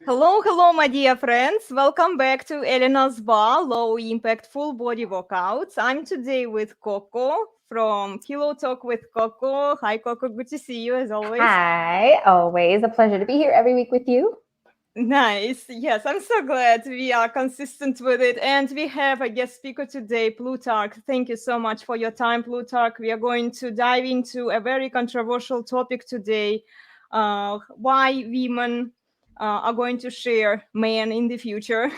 Hello, my dear friends. Welcome back to elenasbarre, low impact full body workouts. I'm today with Coco from Pillow Talk with Coco. Hi, Coco. Good to see you as always. Hi, always a pleasure to be here every week with you. Nice. Yes, I'm so glad we are consistent with it. And we have a guest speaker today, Plutarch. Thank you so much for your time, Plutarch. We are going to dive into a very controversial topic today, why women are going to share men in the future.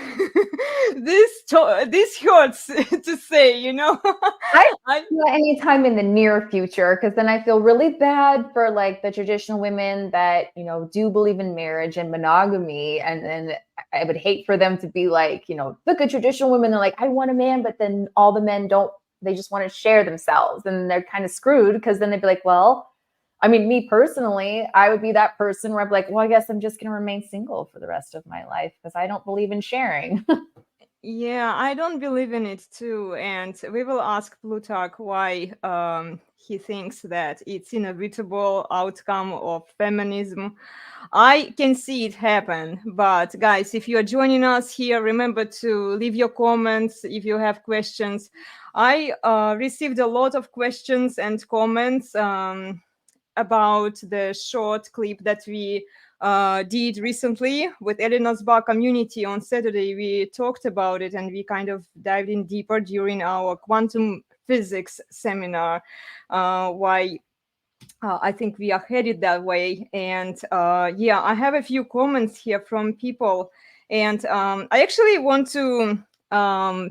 This hurts to say, you know. I I, don't know any time in the near future because then I feel really bad for like the traditional women that do believe in marriage and monogamy, and then I would hate for them to be like, look at traditional women. They're like, I want a man, but then all the men don't. They just want to share themselves, and they're kind of screwed because then they'd be like, well, I mean, me personally, I would be that person where I'm like, well, I guess I'm just going to remain single for the rest of my life because I don't believe in sharing. Yeah, I don't believe in it too. And we will ask Plutarch why he thinks that it's inevitable outcome of feminism. I can see it happen. But guys, if you are joining us here, remember to leave your comments if you have questions. I received a lot of questions and comments about the short clip that we did recently with elenasbarre community on Saturday. We talked about it and we kind of dived in deeper during our quantum physics seminar. Why I think we are headed that way. And yeah, I have a few comments here from people, and I actually want to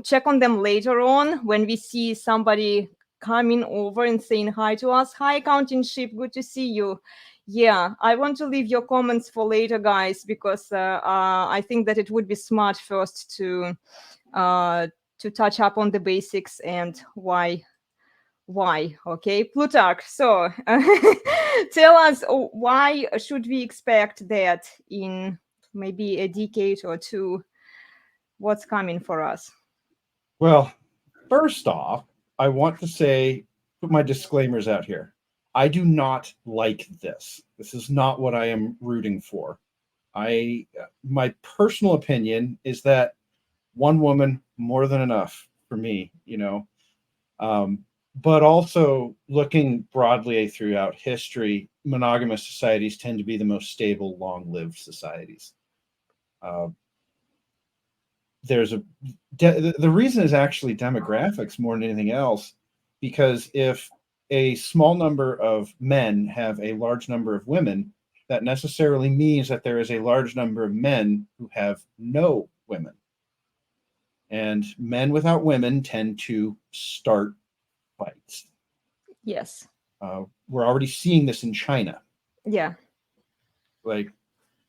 check on them later on when we see somebody coming over and saying hi to us. Hi, Counting Ship, good to see you. Yeah, I want to leave your comments for later, guys, because I think that it would be smart first uh, to touch up on the basics and why. Okay, Plutarch, so tell us, why should we expect that in maybe a decade or two, what's coming for us? Well, first off, I want to say, put my disclaimers out here. I do not like this. This is not what I am rooting for. My personal opinion is that one woman more than enough for me, Um, but also looking broadly throughout history, monogamous societies tend to be the most stable, long-lived societies. Uh, there's a the reason is actually demographics more than anything else, because if a small number of men have a large number of women, that necessarily means that there is a large number of men who have no women, and men without women tend to start fights. Yes. We're already seeing this in China. Yeah. Like,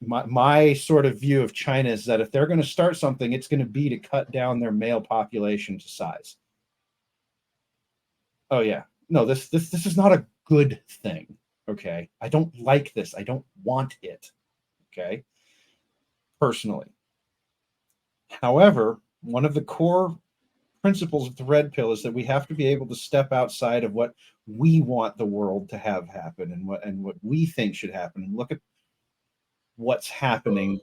my sort of view of China is that if they're going to start something, it's going to be to cut down their male population to size. Oh yeah, no, this is not a good thing. Okay, I don't like this. I don't want it. Okay, personally. However, one of the core principles of the red pill is that we have to be able to step outside of what we want the world to have happen, and what we think should happen, and look at what's happening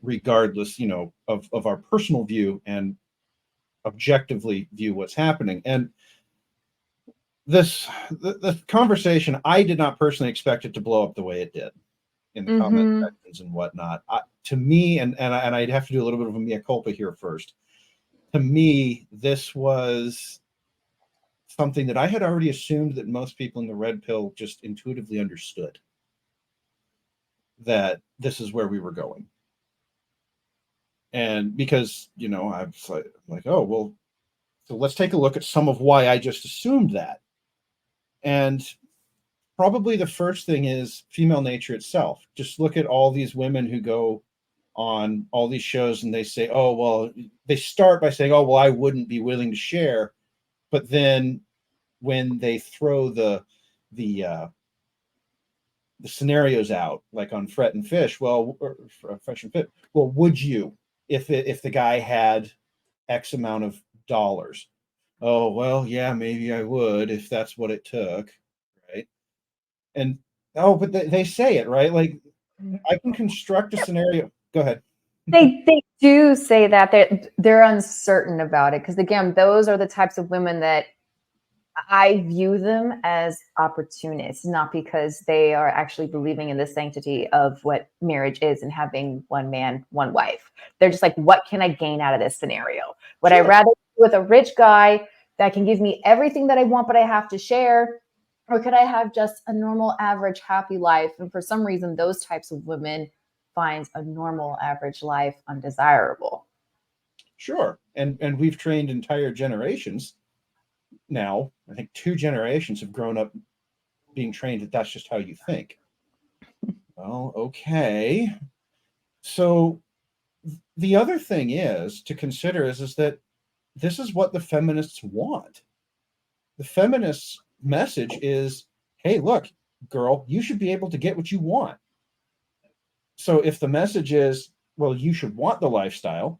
regardless, of our personal view, and objectively view what's happening. And the conversation, I did not personally expect it to blow up the way it did in the comment Mm-hmm. sections and whatnot. To me, and I'd have to do a little bit of a mea culpa here first. To me, this was something that I had already assumed that most people in the red pill just intuitively understood, that this is where we were going. And because, I was like, oh, well, so let's take a look at some of why I just assumed that. And probably the first thing is female nature itself. Just look at all these women who go on all these shows and they say, oh, well, they start by saying, oh, well, I wouldn't be willing to share. But then when they throw the scenarios out, like on Fret and Fish, well, or Fresh and Fit, well, would you, if the guy had X amount of dollars? Oh, well, yeah, maybe I would if that's what it took, right? And oh, but they say it, right? Like, I can construct a scenario. Go ahead. They do say that they're uncertain about it, because again, those are the types of women that I view them as opportunists, not because they are actually believing in the sanctity of what marriage is and having one man, one wife. They're just like, what can I gain out of this scenario? Would I rather be with a rich guy that can give me everything that I want, but I have to share? Or could I have just a normal, average, happy life? And for some reason, those types of women find a normal, average life undesirable. Sure. And we've trained entire generations. Now, I think 2 generations have grown up being trained that that's just how you think. Well, okay. So the other thing is to consider is that this is what the feminists want. The feminists' message is, hey, look, girl, you should be able to get what you want. So if the message is, well, you should want the lifestyle,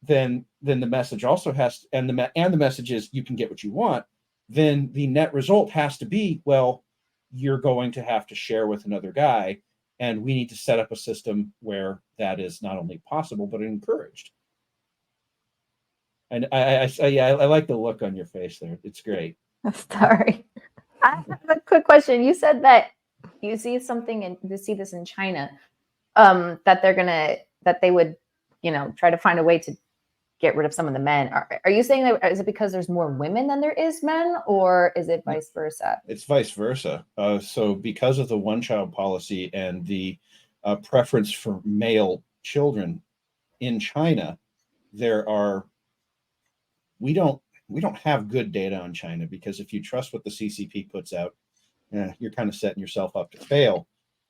then the message also has, and the message is you can get what you want, then the net result has to be, well, you're going to have to share with another guy, and we need to set up a system where that is not only possible but encouraged. And I like the look on your face there. It's great. Sorry. I have a quick question. You said that you see something, and you see this in China, that they would, try to find a way to get rid of some of the men. Are you saying that, is it because there's more women than there is men, or is it vice versa? It's vice versa. So because of the one-child policy and the preference for male children in China, we don't have good data on China, because if you trust what the CCP puts out, you're kind of setting yourself up to fail.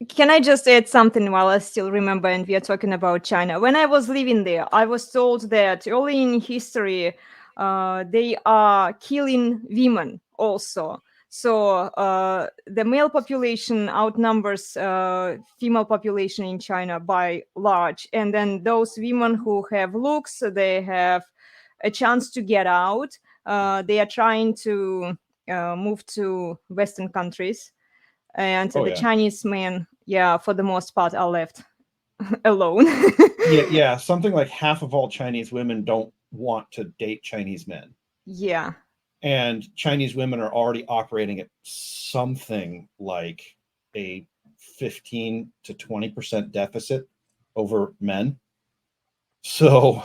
Can I just add something while I still remember, and we are talking about China? When I was living there, I was told that early in history, they are killing women also. So the male population outnumbers female population in China by large. And then those women who have looks, they have a chance to get out. They are trying to move to Western countries. And the Chinese men, for the most part, are left alone. yeah, something like half of all Chinese women don't want to date Chinese men. Yeah. And Chinese women are already operating at something like a 15 to 20% deficit over men. So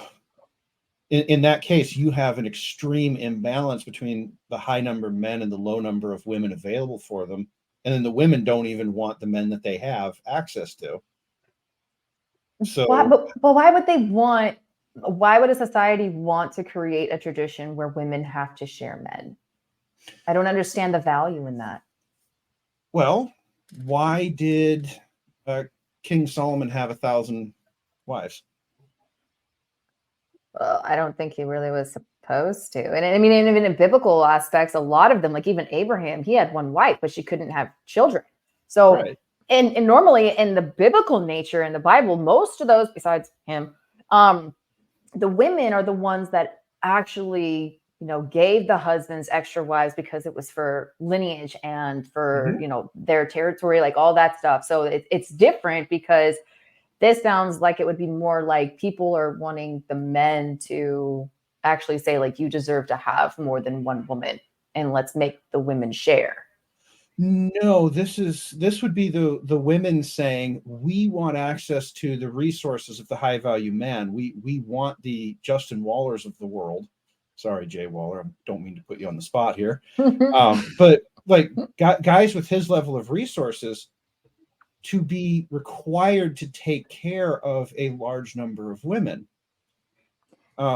in that case, you have an extreme imbalance between the high number of men and the low number of women available for them. And then the women don't even want the men that they have access to. So, but why would a society want to create a tradition where women have to share men? I don't understand the value in that. Well, why did King Solomon have 1,000 wives? Well, I don't think he really was supposed to. And I mean, even in biblical aspects, a lot of them, like even Abraham, he had one wife, but she couldn't have children. So, right. and normally in the biblical nature in the Bible, most of those, besides him, the women are the ones that actually, gave the husbands extra wives because it was for lineage and for, their territory, like all that stuff. So it's different, because this sounds like it would be more like people are wanting the men to actually say, like, you deserve to have more than one woman, and let's make the women share. No, this would be the women saying, we want access to the resources of the high value man. We want the Justin Wallers of the world. Sorry, Jay Waller, I don't mean to put you on the spot here. But like guys with his level of resources to be required to take care of a large number of women.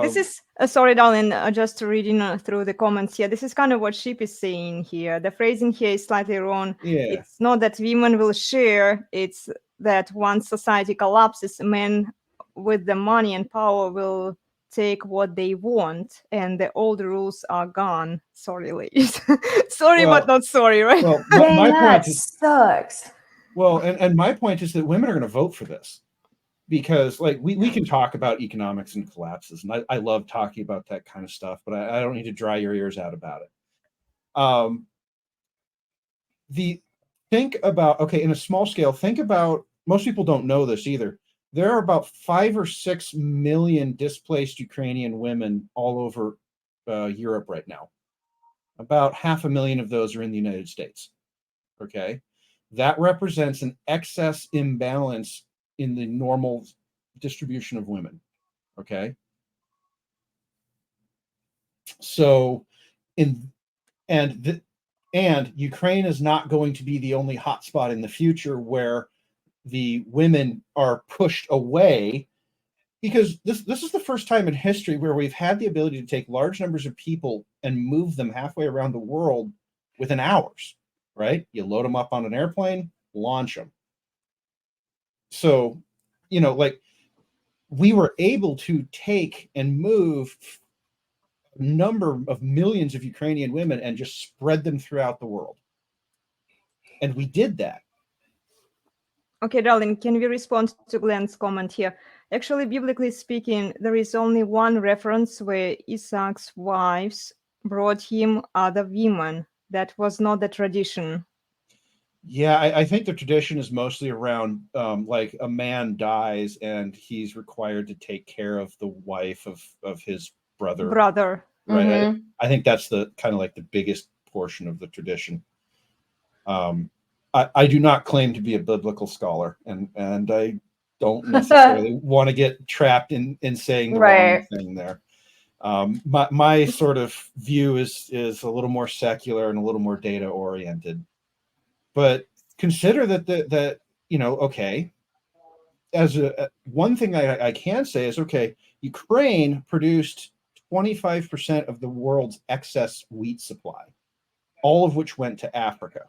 This is sorry, darling, just reading through the comments here. This is kind of what Sheep is saying here. The phrasing here is slightly wrong. Yeah. It's not that women will share. It's that once society collapses, men with the money and power will take what they want, and the old rules are gone. Sorry, ladies. Sorry, but not sorry, right? Well, my point sucks. Well, and my point is that women are going to vote for this, because like we can talk about economics and collapses, and I love talking about that kind of stuff, but I don't need to dry your ears out about it. Think about, okay, in a small scale, think about, most people don't know this either, there are about 5 or 6 million displaced Ukrainian women all over Europe right now. About 500,000 of those are in the United States. Okay. That represents an excess imbalance in the normal distribution of women. Okay. So and Ukraine is not going to be the only hotspot in the future where the women are pushed away, because this is the first time in history where we've had the ability to take large numbers of people and move them halfway around the world within hours, right? You load them up on an airplane, launch them. So, like, we were able to take and move a number of millions of Ukrainian women and just spread them throughout the world. And we did that. Okay, darling, can we respond to Glenn's comment here? Actually, biblically speaking, there is only one reference where Isaac's wives brought him other women. That was not the tradition. Yeah, I think the tradition is mostly around like a man dies and he's required to take care of the wife of his brother. Right. Mm-hmm. I think that's the kind of like the biggest portion of the tradition. I do not claim to be a biblical scholar, and I don't necessarily want to get trapped in saying the wrong thing there. My sort of view is a little more secular and a little more data oriented. But consider that okay, as one thing I can say is, okay, Ukraine produced 25% of the world's excess wheat supply, all of which went to Africa.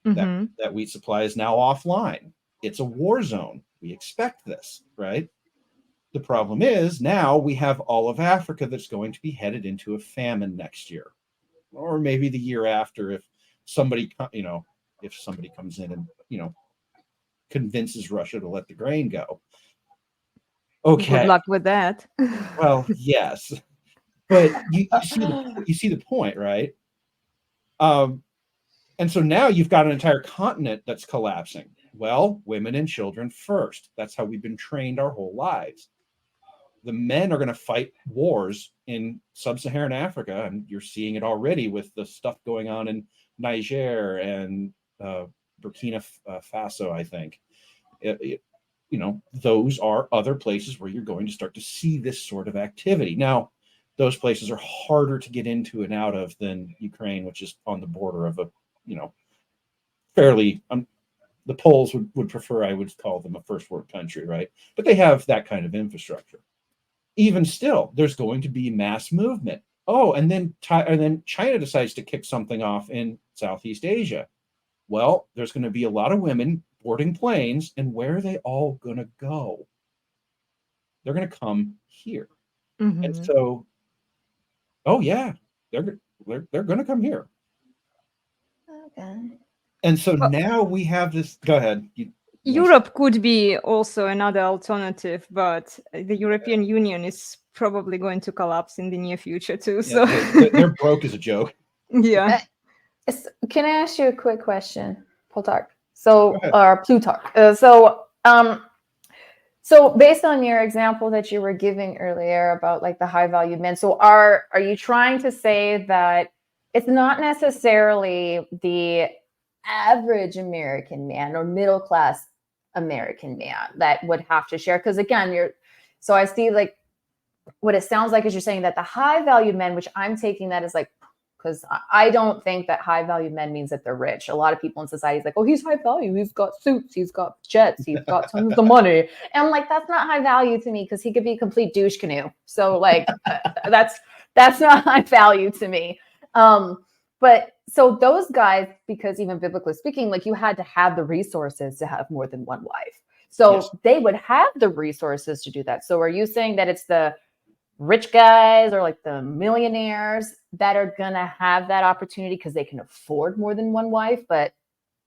Mm-hmm. That wheat supply is now offline. It's a war zone. We expect this, right? The problem is now we have all of Africa that's going to be headed into a famine next year, or maybe the year after, if somebody comes in and convinces Russia to let the grain go. Okay. Good luck with that. Well, yes, but you see the point, right? And so now you've got an entire continent that's collapsing. Well, women and children first. That's how we've been trained our whole lives. The men are going to fight wars in sub-Saharan Africa, and you're seeing it already with the stuff going on in Niger and Burkina Faso, I think. Those are other places where you're going to start to see this sort of activity. Now, those places are harder to get into and out of than Ukraine, which is on the border of a, fairly, the Poles would prefer, I would call them a first world country, right? But they have that kind of infrastructure. Even still, there's going to be mass movement. Oh, and then China decides to kick something off in Southeast Asia. Well, there's going to be a lot of women boarding planes, and where are they all going to go? They're going to come here. Mm-hmm. And so, oh yeah, they're going to come here. Okay. And so now we have this. Go ahead. Europe could be also another alternative, but the European Union is probably going to collapse in the near future too. Yeah, so they're broke as a joke. Yeah. Can I ask you a quick question, Plutarch? So based on your example that you were giving earlier about like the high value men, so are you trying to say that it's not necessarily the average American man or middle class American man that would have to share? Because again, so I see like what it sounds like is you're saying that the high value men, which I'm taking that as like, because I don't think that high value men means that they're rich. A lot of people in society is like, oh, he's high value. He's got suits. He's got jets. He's got tons of money. And I'm like, that's not high value to me because he could be a complete douche canoe. So like, that's not high value to me. But so those guys, because even biblically speaking, like you had to have the resources to have more than one wife. So yes, they would have the resources to do that. So are you saying that it's the rich guys or like the millionaires that are going to have that opportunity because they can afford more than one wife, but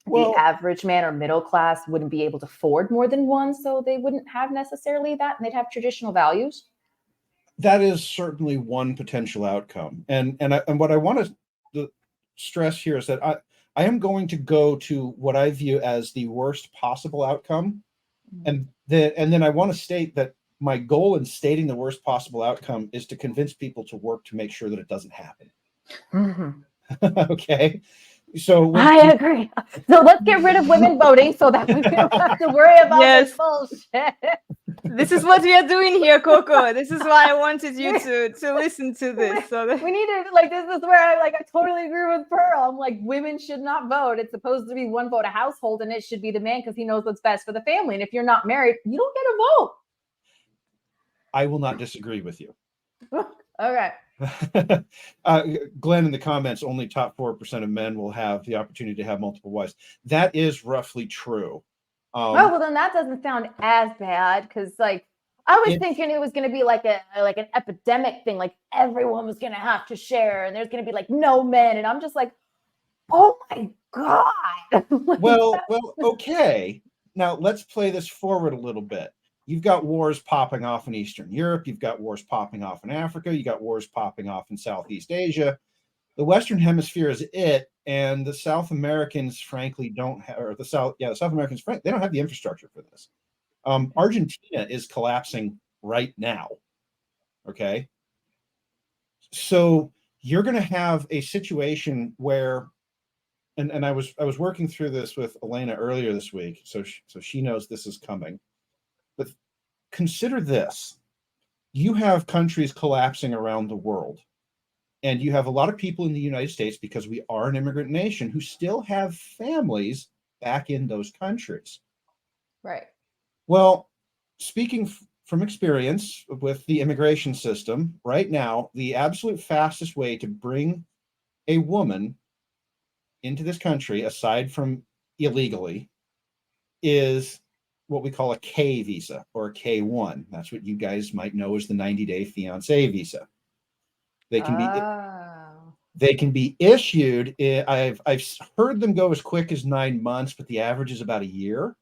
the average man or middle class wouldn't be able to afford more than one, so they wouldn't have necessarily that, and they'd have traditional values? That is certainly one potential outcome. And what I want to stress here is that I am going to go to what I view as the worst possible outcome And then I want to state that my goal in stating the worst possible outcome is to convince people to work to make sure that it doesn't happen. Okay. So I agree. So let's get rid of women voting so that we don't have to worry about this Yes. bullshit. This is what we are doing here, Coco. This is why I wanted you to listen to this. So that... We need to, like, this is where I totally agree with Pearl. I'm like, women should not vote. It's supposed to be one vote a household, and it should be the man because he knows what's best for the family. And if you're not married, you don't get a vote. I will not disagree with you. Okay. Glenn in the comments, only top 4% of men will have the opportunity to have multiple wives. That is roughly true. Oh, well, then that doesn't sound as bad because, like, I was thinking it was going to be like an epidemic thing, like everyone was going to have to share, and there's going to be like no men, and I'm just like, oh my god. well, okay. Now let's play this forward a little bit. You've got wars popping off in Eastern Europe. You've got wars popping off in Africa. You got wars popping off in Southeast Asia. The Western Hemisphere is it, and the South Americans, frankly, don't have, or the South Americans, frankly, they don't have the infrastructure for this. Argentina is collapsing right now. Okay, so you're going to have a situation where, and I was working through this with Elena earlier this week, so she knows this is coming. But consider this: you have countries collapsing around the world. And you have a lot of people in the United States, because we are an immigrant nation, who still have families back in those countries. Right. Well, speaking from experience with the immigration system, right now, the absolute fastest way to bring a woman into this country, aside from illegally, is what we call a K visa or a K1. That's what you guys might know as the 90-day fiancé visa. They can be issued. I've heard them go as quick as 9 months, but the average is about a year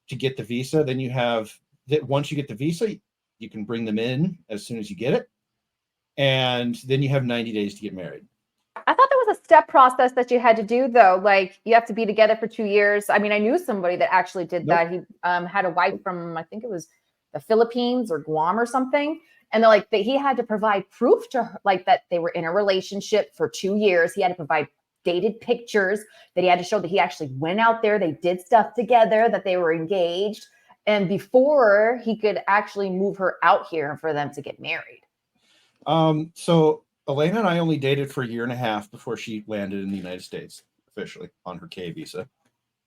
to get the visa. Then you have that once you get the visa, you can bring them in as soon as you get it, and then you have 90 days to get married. I thought there was a step process that you had to do, though. Like, you have to be together for 2 years. I mean, I knew somebody that actually did that. He had a wife from, I think it was the Philippines or Guam or something. And they're like, that he had to provide proof to her, like, that they were in a relationship for 2 years. He had to provide dated pictures, that he had to show that he actually went out there, they did stuff together, that they were engaged, and before he could actually move her out here for them to get married. So Elena and I only dated for a year and a half before she landed in the United States officially on her K visa.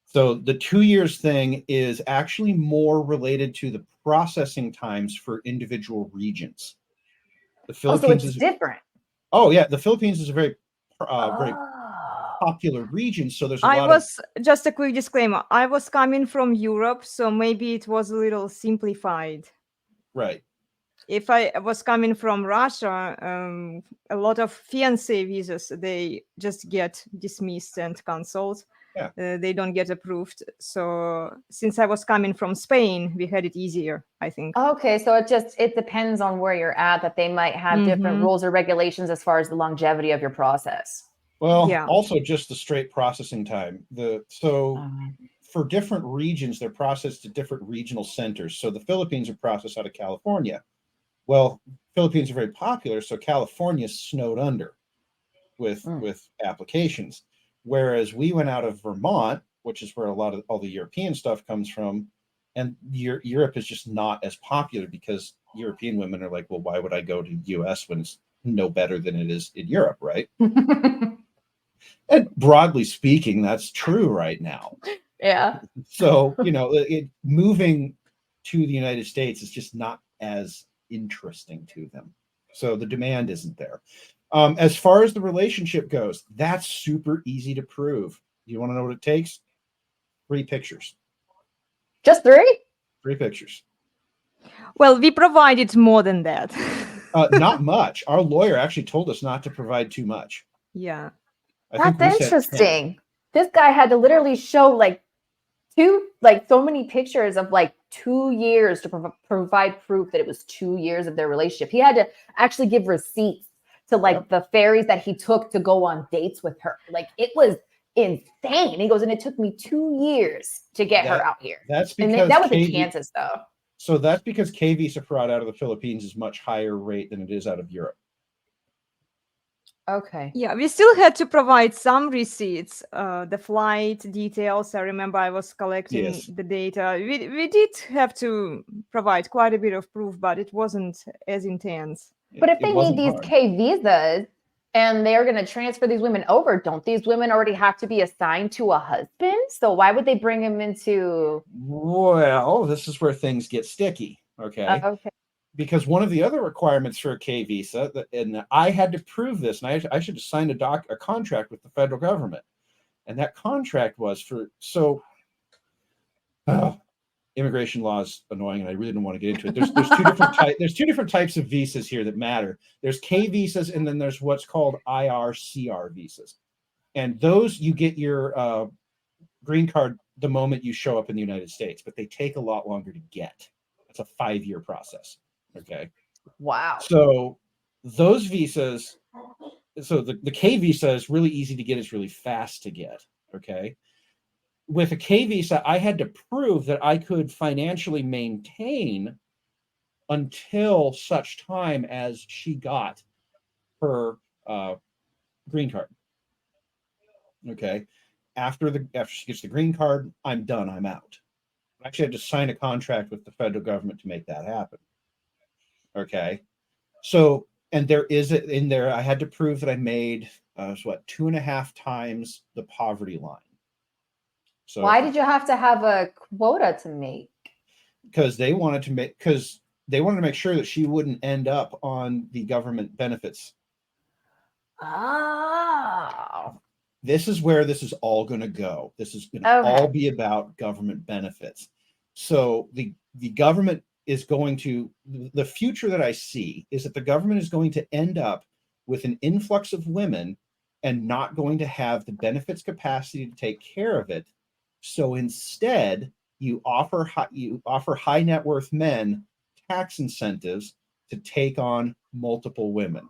So the 2 years thing is actually more related to the processing times for individual regions. The Philippines so it's different. Oh yeah, the Philippines is a very popular region. So there's just a quick disclaimer. I was coming from Europe, so maybe it was a little simplified. Right. If I was coming from Russia, a lot of fiancé visas, they just get dismissed and canceled. Yeah. They don't get approved. So since I was coming from Spain, we had it easier, I think. Okay, so it depends on where you're at, that they might have different rules or regulations as far as the longevity of your process. Well, also just the straight processing time. For different regions, they're processed at different regional centers. So the Philippines are processed out of California. Well, Philippines are very popular, so California snowed under with applications. Whereas we went out of Vermont, which is where all the European stuff comes from, and Europe is just not as popular because European women are like, well, why would I go to the U.S. when it's no better than it is in Europe, right? And broadly speaking, that's true right now. Yeah. So, moving to the United States is just not as interesting to them. So the demand isn't there. As far as the relationship goes, that's super easy to prove. You want to know what it takes? 3 pictures. Just 3? 3 pictures. Well, we provided more than that. Not much. Our lawyer actually told us not to provide too much. Yeah. That's interesting. This guy had to literally show so many pictures of 2 years to provide proof that it was 2 years of their relationship. He had to actually give receipts to the ferries that he took to go on dates with her. It was insane. He goes, and it took me 2 years to get her out here. That's And because that was in Kansas, though. So that's because K visa fraud out of the Philippines is much higher rate than it is out of Europe. Okay. Yeah, we still had to provide some receipts, the flight details. I remember I was collecting Yes. the data. We did have to provide quite a bit of proof, but it wasn't as intense. But if It they need wasn't these hard. K visas and they're going to transfer these women over, don't these women already have to be assigned to a husband? So why would they bring him into? Well, this is where things get sticky. Okay. Okay. Because one of the other requirements for a K visa, and I had to prove this, and I should have signed a contract with the federal government, and that contract was for immigration law is annoying, and I really don't want to get into it. There's two different types of visas here that matter. There's K visas, and then there's what's called IRCR visas, and those you get your green card the moment you show up in the United States, but they take a lot longer to get. It's a 5-year process. Okay. Wow. So those visas, so the K visa is really easy to get, it's really fast to get. Okay. With a K visa, I had to prove that I could financially maintain until such time as she got her green card. Okay. After she gets the green card, I'm done. I'm out. I actually had to sign a contract with the federal government to make that happen. Okay. So, and there is it in there. I had to prove that I made 2.5 times the poverty line. So why did you have to have a quota to make? Because they wanted to make sure that she wouldn't end up on the government benefits. Oh. This is where this is all going to go. This is going to all be about government benefits. So the government is going to, the future that I see is that the government is going to end up with an influx of women and not going to have the benefits capacity to take care of it. So instead, you offer high net worth men tax incentives to take on multiple women.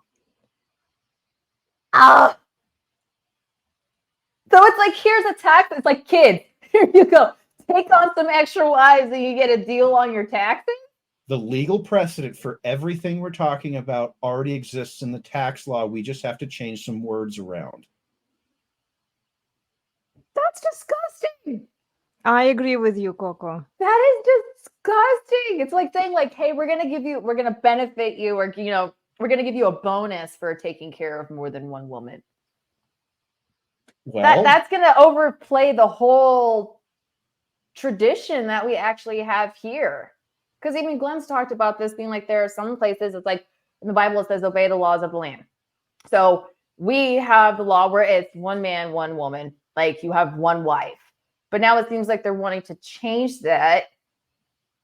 So it's like, here's a tax. It's like, kids, here you go. Take on some extra wives and you get a deal on your taxes. The legal precedent for everything we're talking about already exists in the tax law. We just have to change some words around. That's disgusting. I agree with you, Coco. That is disgusting. It's like saying, like, hey, we're going to benefit you, or, we're going to give you a bonus for taking care of more than one woman. Well, that's going to overplay the whole tradition that we actually have here. Because even Glenn's talked about this being like, there are some places, it's like in the Bible, it says, obey the laws of the land. So we have the law where it's one man, one woman, like you have one wife. But now it seems like they're wanting to change that.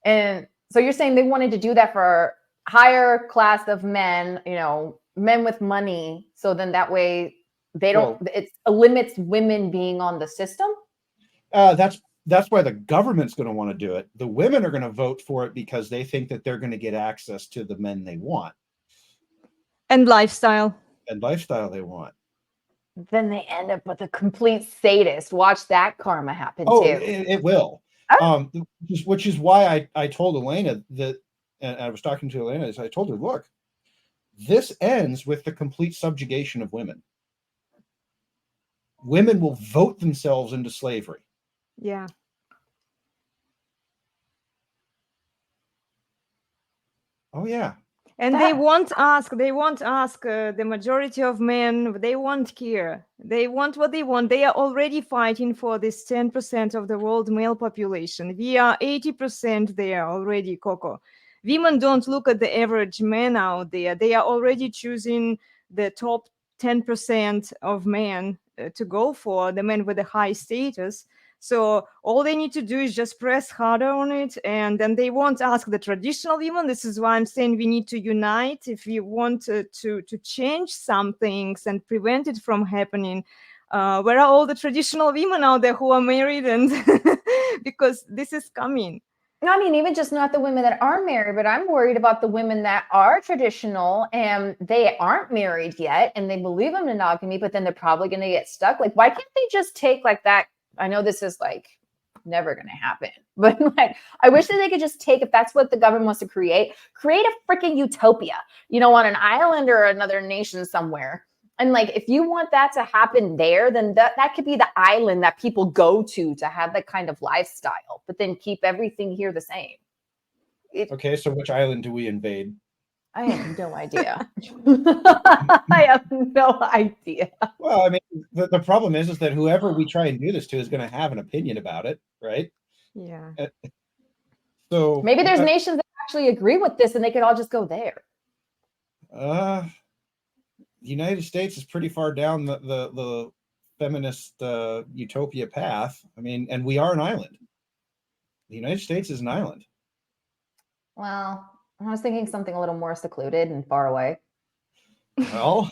And so you're saying they wanted to do that for a higher class of men, men with money. So then that way it limits women being on the system. That's why the government's going to want to do it. The women are going to vote for it because they think that they're going to get access to the men they want. And lifestyle they want. Then they end up with a complete sadist. Watch that karma happen too. It will. Oh. Which is why I told Elena that, and I was talking to Elena, I told her, look, this ends with the complete subjugation of women. Women will vote themselves into slavery. Yeah. Oh, yeah. And they won't ask the majority of men, they won't care. They want what they want. They are already fighting for this 10% of the world male population. We are 80% there already, Coco. Women don't look at the average man out there. They are already choosing the top 10% of men to go for, the men with a high status. So all they need to do is just press harder on it, and then they won't ask the traditional women. This is why I'm saying we need to unite if we want to change some things and prevent it from happening. Where are all the traditional women out there who are married? And because this is coming. I mean, even just not the women that are married, but I'm worried about the women that are traditional and they aren't married yet and they believe in monogamy, but then they're probably going to get stuck. Like, why can't they just take like that? I know this is like never going to happen, but like, I wish that they could just take, if that's what the government wants to create a freaking utopia, on an island or another nation somewhere. And like, if you want that to happen there, then that could be the island that people go to have that kind of lifestyle, but then keep everything here the same. Okay, so which island do we invade? I have no idea. I have no idea. Well, I mean, the problem is that whoever we try and do this to is going to have an opinion about it, right? Yeah. So maybe there's nations that actually agree with this and they could all just go there. The United States is pretty far down the feminist utopia path. I mean, and we are an island. The United States is an island. Well, I was thinking something a little more secluded and far away. Well,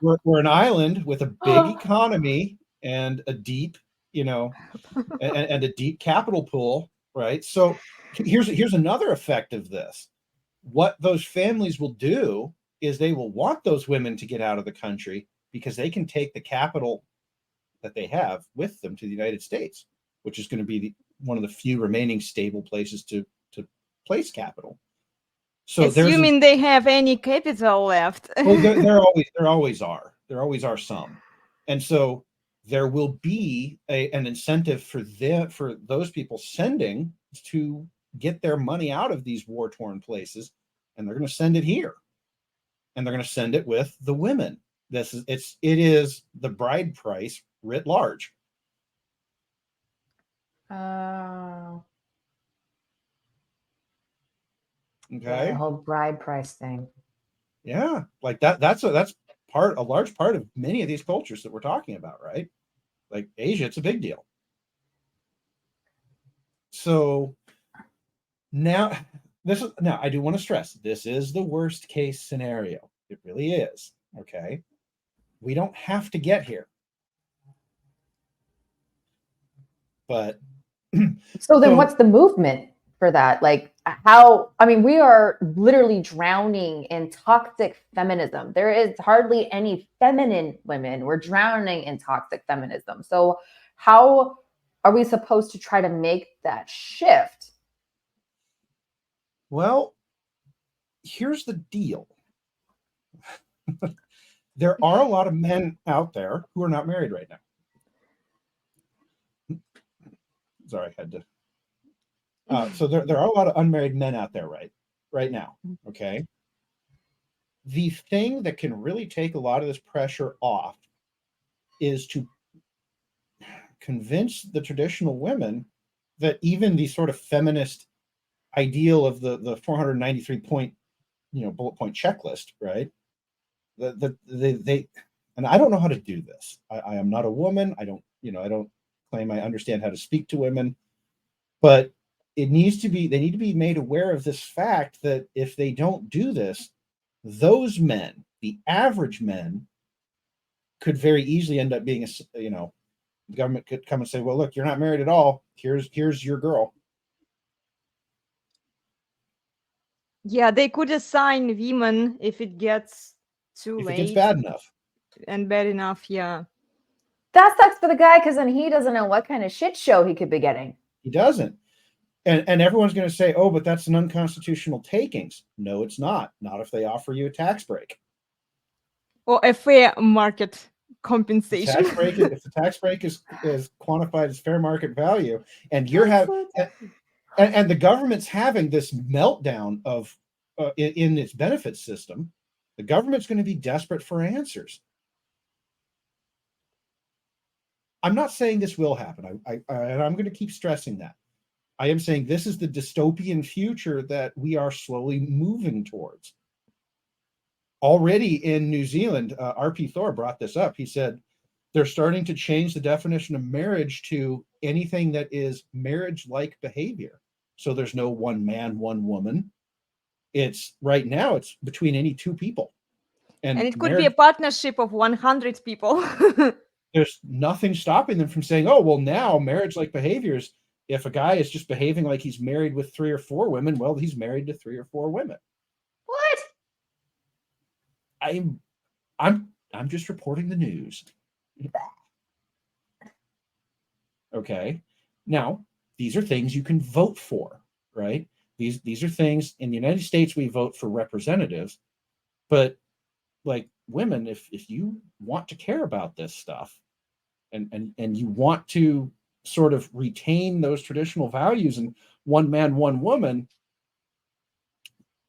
we're an island with a big economy and a deep, and a deep capital pool, right? So here's another effect of this. What those families will do is they will want those women to get out of the country because they can take the capital that they have with them to the United States, which is going to be one of the few remaining stable places to place capital. So assuming they have any capital left. Well, there always are some, and so there will be an incentive for those people sending to get their money out of these war-torn places, and they're going to send it here, and they're going to send it with the women. It is the bride price writ large. Okay. The whole bride price thing. Yeah, like that's a large part of many of these cultures that we're talking about, right? Like Asia, it's a big deal. So now I do want to stress, this is the worst case scenario. It really is. Okay. We don't have to get here. But so then what's the movement for that? Like we are literally drowning in toxic feminism. There is hardly any feminine women. We're drowning in toxic feminism. So how are we supposed to try to make that shift? Well, here's the deal. There are a lot of men out there who are not married right now. Sorry, I had to. So there are a lot of unmarried men out there right now. Okay. The thing that can really take a lot of this pressure off is to convince the traditional women that even the sort of feminist ideal of the 493 point, bullet point checklist, right? They and I don't know how to do this. I am not a woman. I don't claim I understand how to speak to women, but they need to be made aware of this fact that if they don't do this, those men, the average men, could very easily end up being the government could come and say, well, look, you're not married at all. Here's your girl. Yeah, they could assign women if it gets too late. If it gets bad enough. And bad enough, yeah. That sucks for the guy because then he doesn't know what kind of shit show he could be getting. He doesn't. And everyone's going to say, oh, but that's an unconstitutional takings. No, it's not. Not if they offer you a tax break. Or a fair market compensation. If the tax break is quantified as fair market value, and you're and the government's having this meltdown of in its benefits system, the government's going to be desperate for answers. I'm not saying this will happen. And I'm going to keep stressing that. I am saying this is the dystopian future that we are slowly moving towards. Already in New Zealand, R.P. Thor brought this up. He said they're starting to change the definition of marriage to anything that is marriage-like behavior. So there's no one man, one woman. It's right now, it's between any two people. And it could be a partnership of 100 people. There's nothing stopping them from saying, oh, well, now marriage-like behaviors If a guy is just behaving like he's married with 3 or 4 women, well, he's married to 3 or 4 women. What? I'm just reporting the news. Okay. Now, these are things you can vote for, right? These are things in the United States we vote for representatives, but like women, if you want to care about this stuff and you want to sort of retain those traditional values and one man, one woman,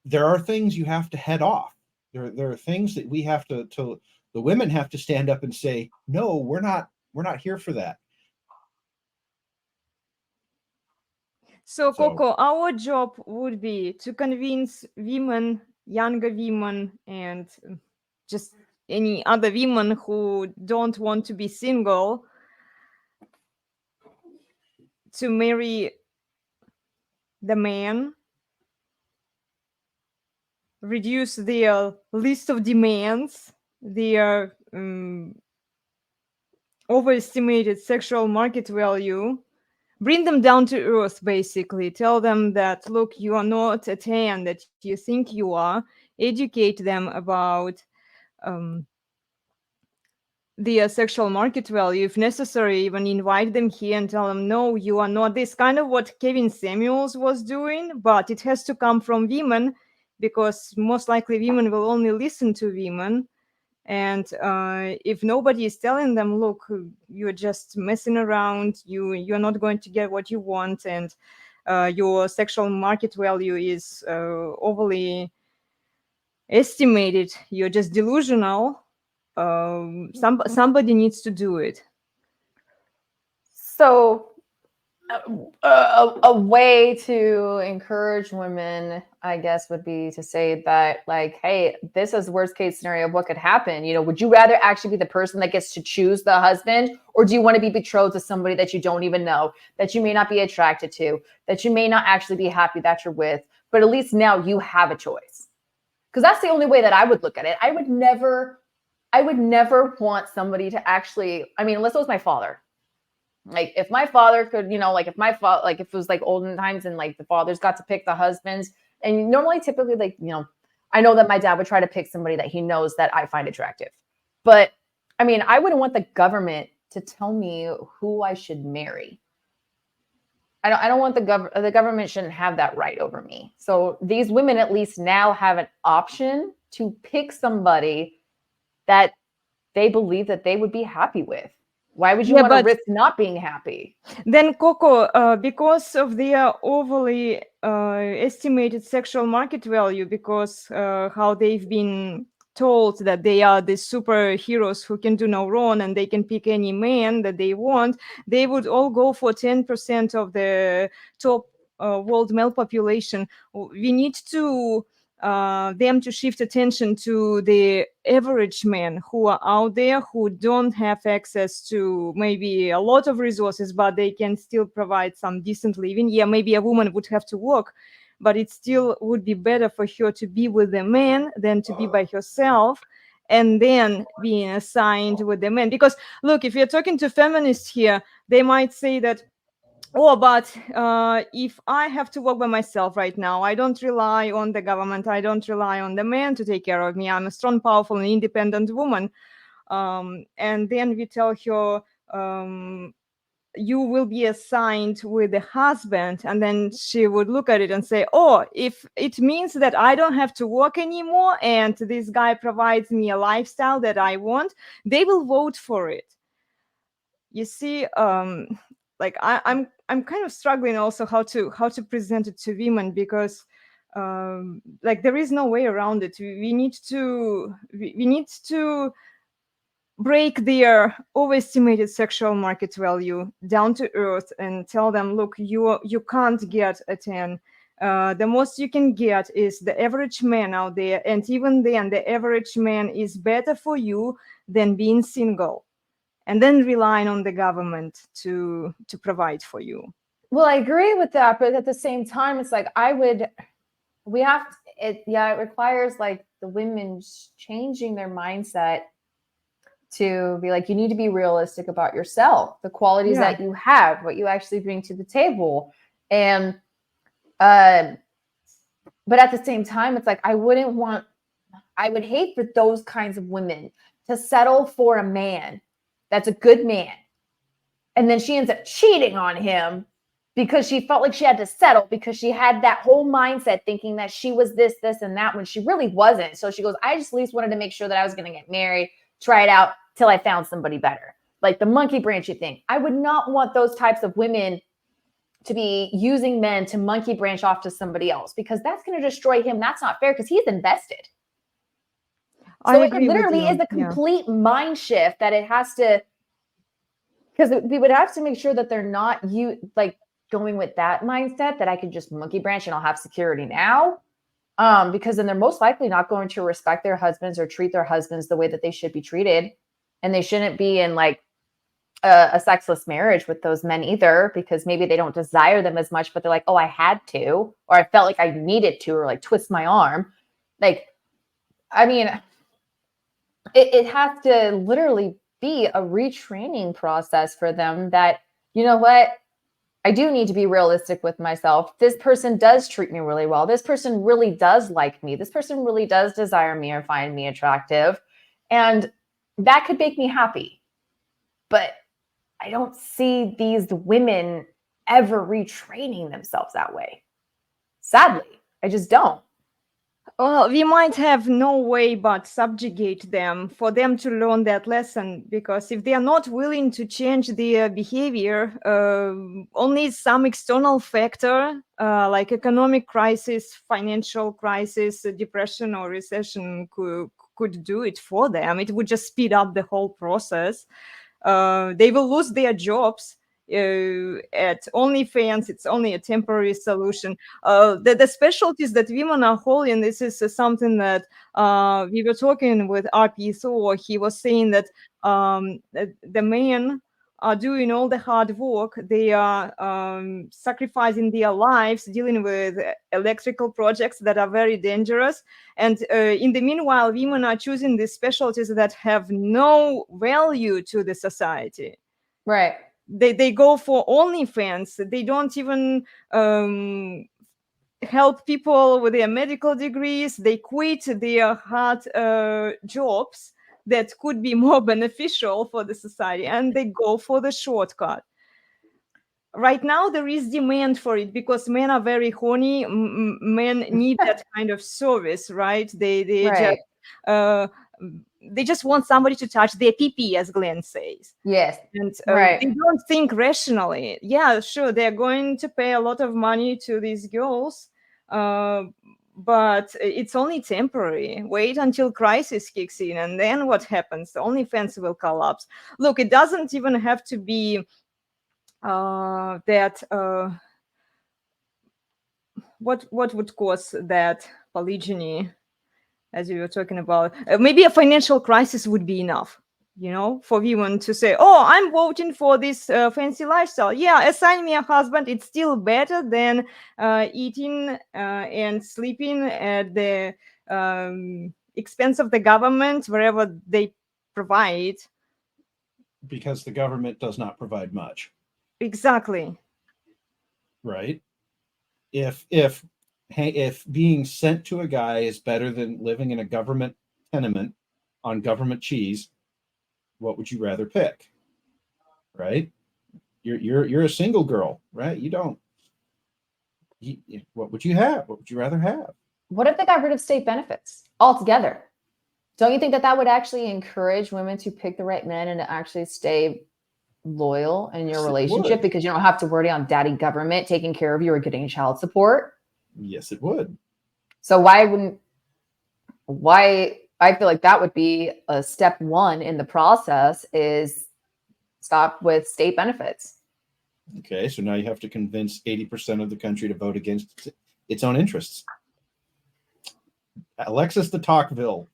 there are things you have to head off. There are things that we have to the women have to stand up and say, no, we're not here for that. So, Coco, our job would be to convince women, younger women, and just any other women who don't want to be single to marry the man, reduce their list of demands, their overestimated sexual market value, bring them down to earth, basically. Tell them that, look, you are not a 10 that you think you are. Educate them about the sexual market value. If necessary, even invite them here and tell them, no, you are not this. Kind of what Kevin Samuels was doing, but it has to come from women, because most likely women will only listen to women. And if nobody is telling them, look, you're just messing around, you're not going to get what you want, and your sexual market value is overly estimated, you're just delusional, somebody needs to do it. So a way to encourage women, I guess, would be to say that, like, hey, this is worst case scenario of what could happen. You know, would you rather actually be the person that gets to choose the husband, or do you want to be betrothed to somebody that you don't even know, that you may not be attracted to, that you may not actually be happy that you're with, but at least now you have a choice? Because that's the only way that I would look at it. I would never want somebody to actually, I mean, unless it was my father. Like, if my father could, you know, like if my father, like if it was like olden times and like the fathers got to pick the husbands, and normally typically, like, you know, I know that my dad would try to pick somebody that he knows that I find attractive. But I mean, I wouldn't want the government to tell me who I should marry. I don't want the government shouldn't have that right over me. So these women at least now have an option to pick somebody that they believe that they would be happy with. Why would you want to risk not being happy? Then, Coco, because of their overly estimated sexual market value, because how they've been told that they are the superheroes who can do no wrong and they can pick any man that they want, they would all go for 10% of the top world male population. We need to them to shift attention to the average men who are out there, who don't have access to maybe a lot of resources, but they can still provide some decent living. Yeah, maybe a woman would have to work, but it still would be better for her to be with a man than to be by herself and then being assigned with the men. Because look, if you're talking to feminists here, they might say that, oh, but if I have to work by myself right now, I don't rely on the government, I don't rely on the man to take care of me, I'm a strong, powerful, and independent woman. And then we tell her, you will be assigned with a husband. And then she would look at it and say, oh, if it means that I don't have to work anymore and this guy provides me a lifestyle that I want, they will vote for it. You see, like I'm kind of struggling also how to present it to women, because like there is no way around it. We need to break their overestimated sexual market value down to earth and tell them, look, you can't get a 10. The most you can get is the average man out there, and even then the average man is better for you than being single, and then relying on the government to provide for you. Well, I agree with that, but at the same time, it's like it requires like the women changing their mindset to be like, you need to be realistic about yourself, the qualities Yeah. that you have, what you actually bring to the table. And, but at the same time, it's like, I would hate for those kinds of women to settle for a man that's a good man. And then she ends up cheating on him because she felt like she had to settle, because she had that whole mindset thinking that she was this, and that, when she really wasn't. So she goes, I just at least wanted to make sure that I was going to get married, try it out till I found somebody better. Like the monkey branchy thing. I would not want those types of women to be using men to monkey branch off to somebody else, because that's going to destroy him. That's not fair, because he's invested. I So it agree with literally you. is a complete mind shift that it has to, because we would have to make sure that they're not going with that mindset that I could just monkey branch and I'll have security now. Because then they're most likely not going to respect their husbands or treat their husbands the way that they should be treated. And they shouldn't be in like a sexless marriage with those men either, because maybe they don't desire them as much, but they're like, oh, I had to, or I felt like I needed to, or like twist my arm. Like, I mean, it has to literally be a retraining process for them that, you know what, I do need to be realistic with myself. This person does treat me really well. This person really does like me. This person really does desire me or find me attractive. And that could make me happy. But I don't see these women ever retraining themselves that way. Sadly, I just don't. Well, we might have no way but subjugate them for them to learn that lesson, because if they are not willing to change their behavior, only some external factor like economic crisis, financial crisis, depression or recession could do it for them. It would just speed up the whole process. They will lose their jobs. At OnlyFans, it's only a temporary solution. The specialties that women are holding, this is something that we were talking with RP Thor. He was saying that the men are doing all the hard work. They are sacrificing their lives, dealing with electrical projects that are very dangerous. And in the meanwhile, women are choosing these specialties that have no value to the society. Right. They go for OnlyFans. They don't even help people with their medical degrees. They quit their hard jobs that could be more beneficial for the society, and they go for the shortcut. Right now there is demand for it because men are very horny. Men need that kind of service, right? Right. They just want somebody to touch their pee-pee, as Glenn says. Yes. And Right. they don't think rationally. Yeah, sure, they're going to pay a lot of money to these girls, but it's only temporary. Wait until crisis kicks in, and then what happens? The OnlyFans will collapse. Look, it doesn't even have to be that what would cause that polygyny, as we were talking about. Maybe a financial crisis would be enough, for women to say, oh, I'm voting for this fancy lifestyle. Yeah, assign me a husband. It's still better than eating and sleeping at the expense of the government, wherever they provide. Because the government does not provide much. Exactly. Right? If being sent to a guy is better than living in a government tenement on government cheese, what would you rather pick? Right? You're a single girl, right? You don't. What would you have? What would you rather have? What if they got rid of state benefits altogether? Don't you think that would actually encourage women to pick the right men and to actually stay loyal in your relationship, because you don't have to worry on daddy government taking care of you or getting child support? Yes, it would. So why I feel like that would be a step one in the process, is stop with state benefits. Okay, so now you have to convince 80% of the country to vote against its own interests. Alexis the Talkville.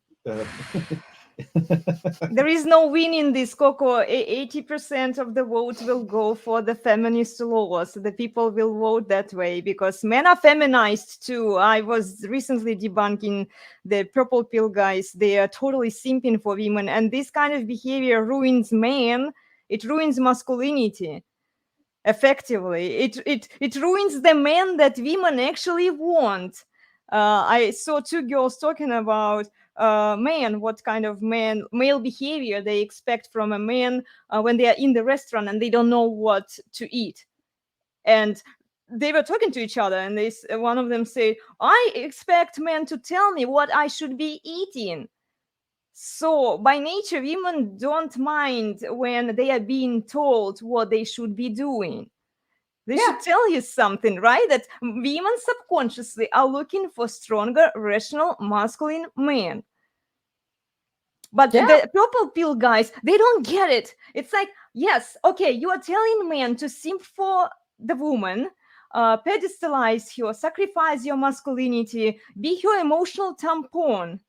There is no win in this, Coco. 80% of the vote will go for the feminist laws. The people will vote that way because men are feminized too. I was recently debunking the purple pill guys. They are totally simping for women, and this kind of behavior ruins men. It ruins masculinity. Effectively, it ruins the men that women actually want. I saw two girls talking about men, what kind of male behavior they expect from a man when they are in the restaurant and they don't know what to eat. And they were talking to each other, and one of them said, I expect men to tell me what I should be eating. So by nature, women don't mind when they are being told what they should be doing. They should tell you something, right? That women subconsciously are looking for stronger, rational, masculine men. But the purple pill guys, they don't get it. It's like, yes, okay, you are telling men to simp for the woman, pedestalize her, sacrifice your masculinity, be her emotional tampon.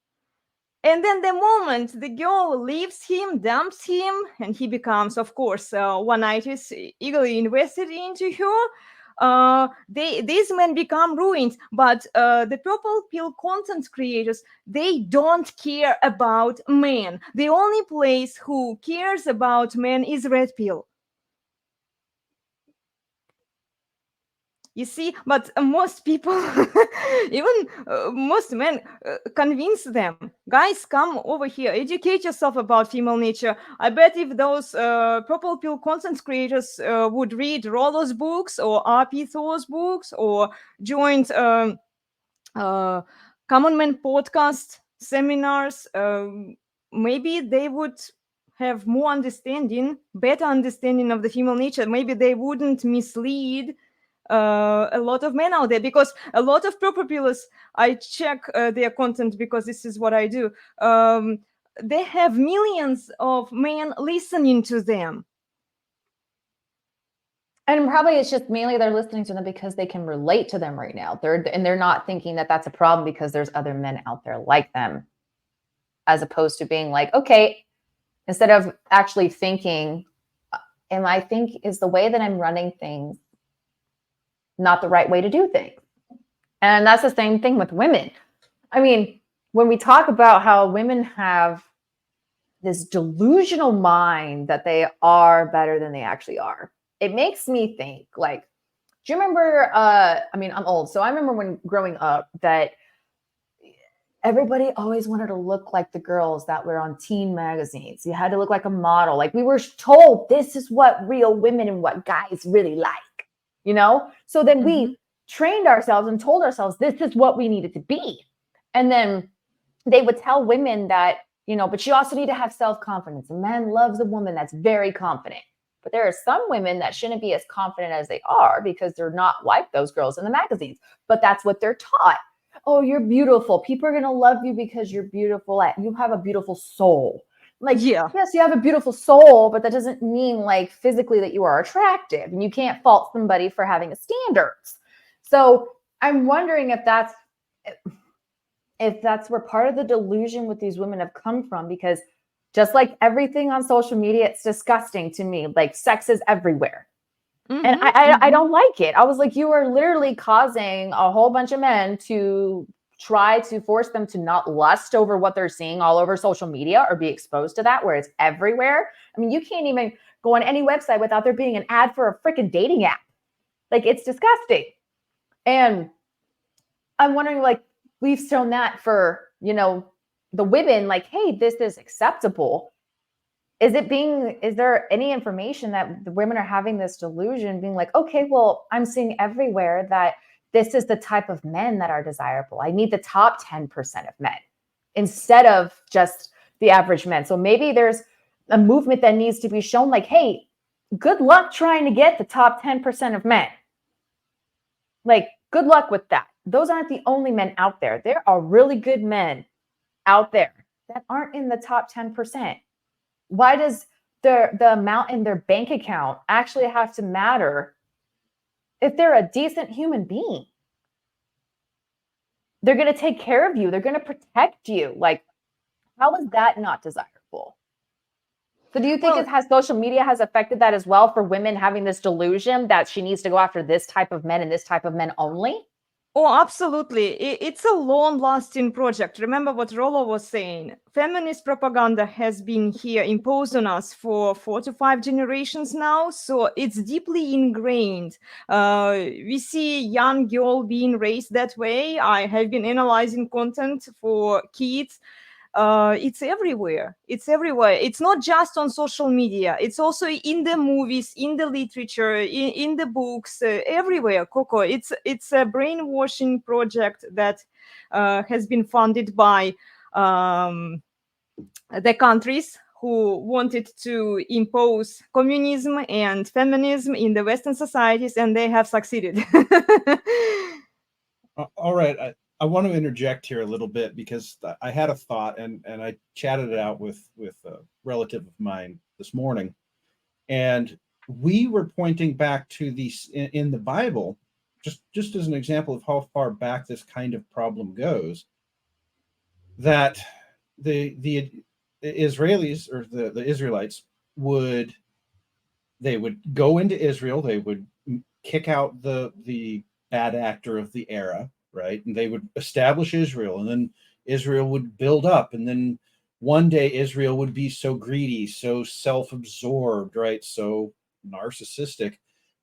And then the moment the girl leaves him, dumps him, and he becomes, of course, one-nightish, eagerly invested into her, these men become ruined. But the purple pill content creators, they don't care about men. The only place who cares about men is red pill. You see, but most people, even most men, convince them, guys, come over here, educate yourself about female nature. I bet if those purple pill content creators would read Rollo's books or RP Thor's books or joined Common Man podcast seminars, maybe they would have more understanding, better understanding of the female nature. Maybe they wouldn't mislead a lot of men out there, because a lot of purple pillars, I check their content because this is what I do. They have millions of men listening to them. And probably it's just mainly they're listening to them because they can relate to them right now. They're not thinking that that's a problem because there's other men out there like them, as opposed to being like, okay, instead of actually thinking, is the way that I'm running things not the right way to do things? And that's the same thing with women. I mean, when we talk about how women have this delusional mind that they are better than they actually are, it makes me think, like, do you remember, I'm old, so I remember when growing up that everybody always wanted to look like the girls that were on teen magazines. You had to look like a model. Like, we were told this is what real women and what guys really like, you know? So then we trained ourselves and told ourselves this is what we needed to be. And then they would tell women that, but you also need to have self-confidence. A man loves a woman that's very confident. But there are some women that shouldn't be as confident as they are because they're not like those girls in the magazines. But that's what they're taught. Oh, you're beautiful. People are going to love you because you're beautiful. You have a beautiful soul. Like, yes, you have a beautiful soul, but that doesn't mean like physically that you are attractive. And you can't fault somebody for having a standards. So I'm wondering if that's where part of the delusion with these women have come from, because just like everything on social media, it's disgusting to me. Like, sex is everywhere. And I don't like it. I was like, you are literally causing a whole bunch of men to try to force them to not lust over what they're seeing all over social media or be exposed to that, where it's everywhere. I mean, you can't even go on any website without there being an ad for a freaking dating app. Like, it's disgusting. And I'm wondering, like, we've shown that for, the women, like, hey, this is acceptable. Is there any information that the women are having this delusion, being like, okay, well, I'm seeing everywhere that this is the type of men that are desirable. I need the top 10% of men instead of just the average men. So maybe there's a movement that needs to be shown, like, hey, good luck trying to get the top 10% of men. Like, good luck with that. Those aren't the only men out there. There are really good men out there that aren't in the top 10%. Why does the amount in their bank account actually have to matter if they're a decent human being? They're going to take care of you. They're going to protect you. Like, How is that not desirable? So do you think Well, social media has affected that as well, for women having this delusion that she needs to go after this type of men and this type of men only? oh, absolutely. It's a long-lasting project. Remember what Rollo was saying. Feminist propaganda has been here imposed on us for 4 to 5 generations now, so it's deeply ingrained. We see young girl being raised that way. I have been analyzing content for kids. It's everywhere. It's everywhere. It's not just on social media. It's also in the movies, in the literature, in the books, everywhere. Coco, it's a brainwashing project that has been funded by the countries who wanted to impose communism and feminism in the Western societies, and they have succeeded. All right. I want to interject here a little bit because I had a thought and I chatted it out with a relative of mine this morning. And we were pointing back to these in the Bible, just as an example of how far back this kind of problem goes, that the Israelis or the Israelites would go into Israel, they would kick out the bad actor of the era, right? And they would establish Israel, and then Israel would build up, and then one day Israel would be so greedy, so self-absorbed, right? So narcissistic,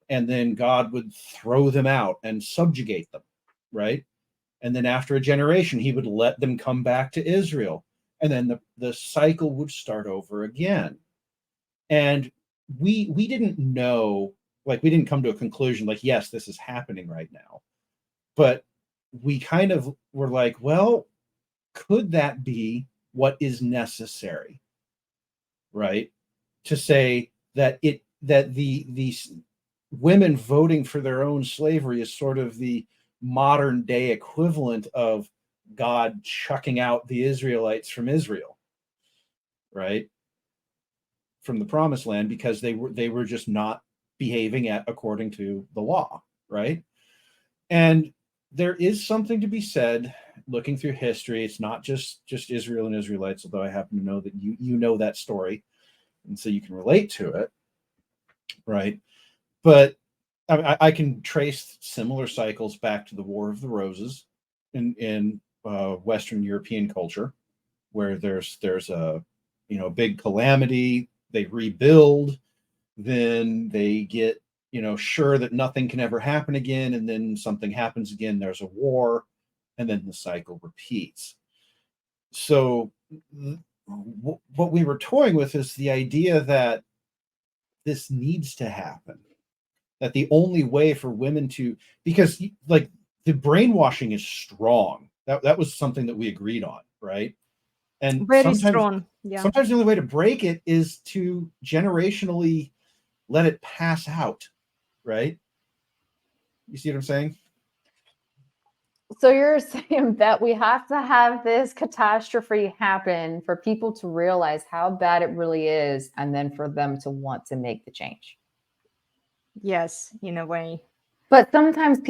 and then God would throw them out and subjugate them, right? And then after a generation, he would let them come back to Israel. And then the cycle would start over again. And we didn't know, like we didn't come to a conclusion like, yes, this is happening right now. But we kind of were like, well, could that be what is necessary? Right? To say that these women voting for their own slavery is sort of the modern day equivalent of God chucking out the Israelites from Israel, right? From the promised land, because they were just not behaving according to the law, right? And there is something to be said looking through history. It's not just Israel and Israelites, although I happen to know that you know that story, and so you can relate to it, right? But I can trace similar cycles back to the War of the Roses in Western European culture, where there's a big calamity, they rebuild, then they get sure that nothing can ever happen again, and then something happens again, there's a war, and then the cycle repeats. So what we were toying with is the idea that this needs to happen, that the only way for women to, because like the brainwashing is strong, that was something that we agreed on, right? And Very strong. Yeah. sometimes the only way to break it is to generationally let it pass out, right? You see what I'm saying? So you're saying that we have to have this catastrophe happen for people to realize how bad it really is, and then for them to want to make the change. Yes, in a way. But sometimes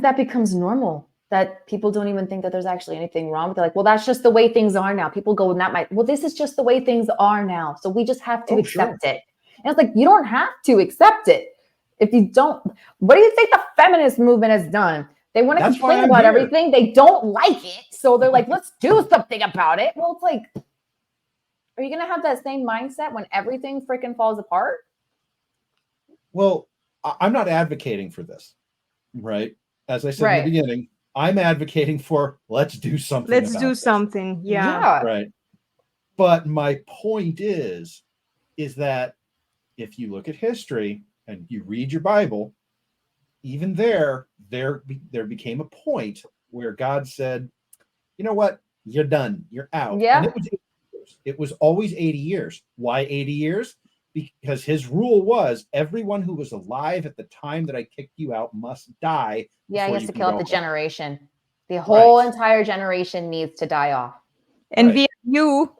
that becomes normal, that people don't even think that there's actually anything wrong. They're like, well, that's just the way things are now. People go, well, this is just the way things are now. So we just have to accept it. And it's like, you don't have to accept it. If you don't, what do you think the feminist movement has done? They want to complain about everything. They don't like it. So they're like, let's do something about it. Well, it's like, are you going to have that same mindset when everything freaking falls apart? Well, I'm not advocating for this, right? As I said in the beginning, I'm advocating for let's do something. Let's do something. Yeah. Right. But my point is that if you look at history and you read your Bible, even there became a point where God said, you know what? You're done. You're out. Yeah. And it was always 80 years. Why 80 years? Because his rule was everyone who was alive at the time that I kicked you out must die. Yeah, he has to kill off the generation. The whole entire generation needs to die off. And we you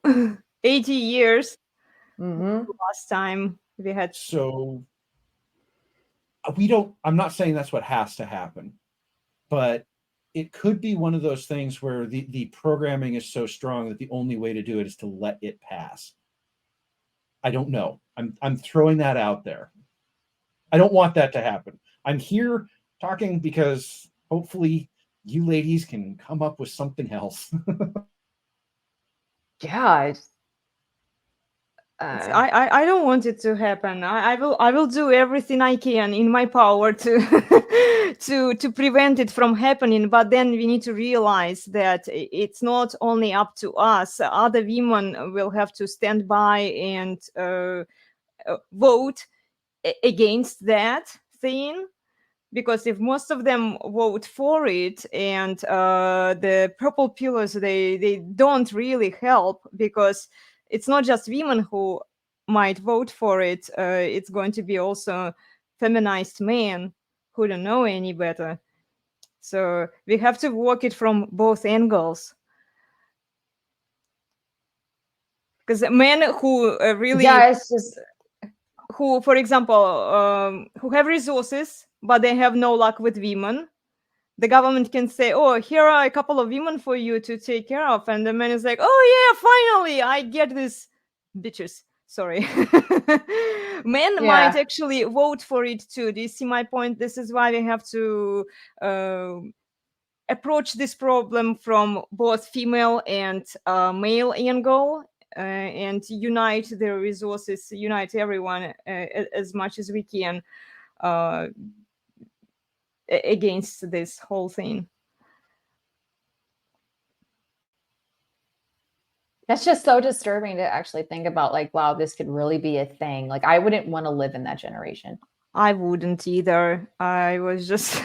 80 years. Mm-hmm. Last time we had. So I'm not saying that's what has to happen, but it could be one of those things where the programming is so strong that the only way to do it is to let it pass. I don't know. I'm throwing that out there. I don't want that to happen. I'm here talking because hopefully you ladies can come up with something else. Yeah. I don't want it to happen. I will do everything I can in my power to to prevent it from happening. But then we need to realize that it's not only up to us. Other women will have to stand by and vote against that thing. Because if most of them vote for it, and the purple pillars, they don't really help, because it's not just women who might vote for it. It's going to be also feminized men who don't know any better. So we have to work it from both angles. Because men who really, Yeah, it's just who, for example, who have resources, but they have no luck with women, the government can say, oh, here are a couple of women for you to take care of. And the man is like, oh, yeah, finally, I get this. Bitches. Sorry. Men might yeah. actually vote for it too. Do you see my point? This is why we have to approach this problem from both female and male angle, and unite their resources, unite everyone as much as we can against this whole thing. That's just so disturbing to actually think about, like, wow, this could really be a thing. Like, I wouldn't want to live in that generation. I wouldn't either. I was just,